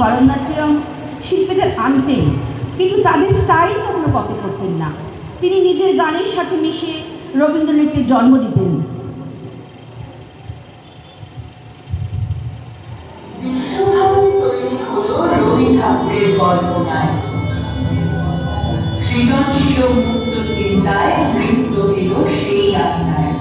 ভরতনাট্যম শিল্পীদের আনতেন, কিন্তু তাদের স্টাইল কখনো কপি করতেন না। তিনি নিজের গানের সাথে মিশে রবীন্দ্রনাথকে জন্ম দিতেন। বিশ্বভারতী তৈরি হলো রবি ঠাকুরের কল্পনায়, সৃজনশীল মুক্ত চিন্তায় নৃত্য এলো সেই আঙিনায়।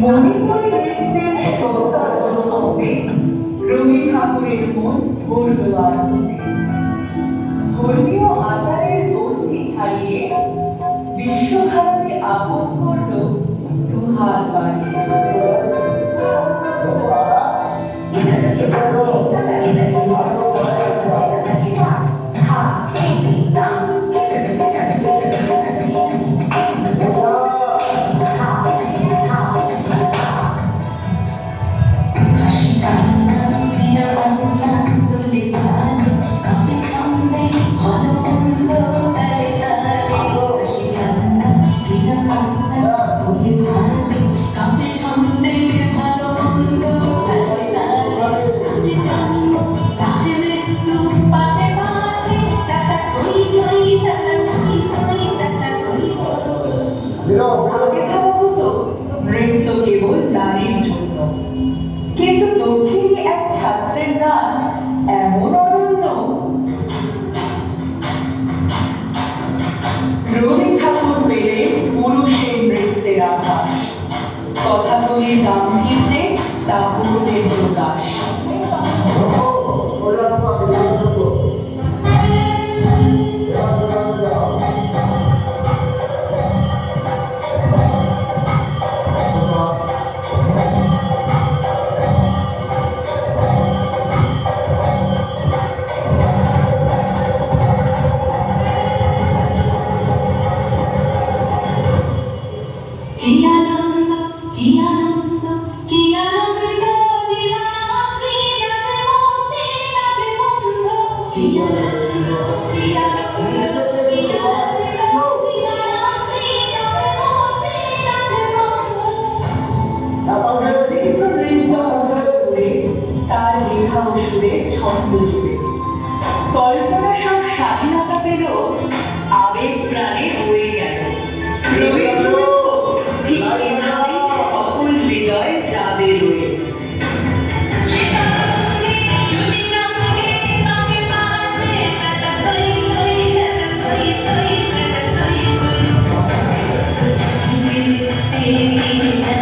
মণিপুরী নৃত্যের সত্তার জন্মে রবি ঠাকুরের মন ভরল আনন্দে। ধর্মীয় আচারের গণ্ডি ছাড়িয়ে বিশ্বভারতী আপন করল দুহাত বাড়িয়ে। নৃত্য কেবল নারীর জন্য, কিন্তু দক্ষিণী এক ছাত্রের নাচ এমন অনন্য। রবি ঠাকুর পেলে পুরুষের নৃত্যের আভাস, কথাগুলির গাম্ভীর্যে তা পূর্ণের প্রকাশ। কল্পনা সব স্বাধীনতা পেল, আবেগ প্রাণে হয়ে গেল। ঠিক এভাবে সকল হৃদয় যাবে রয়ে। Thank you.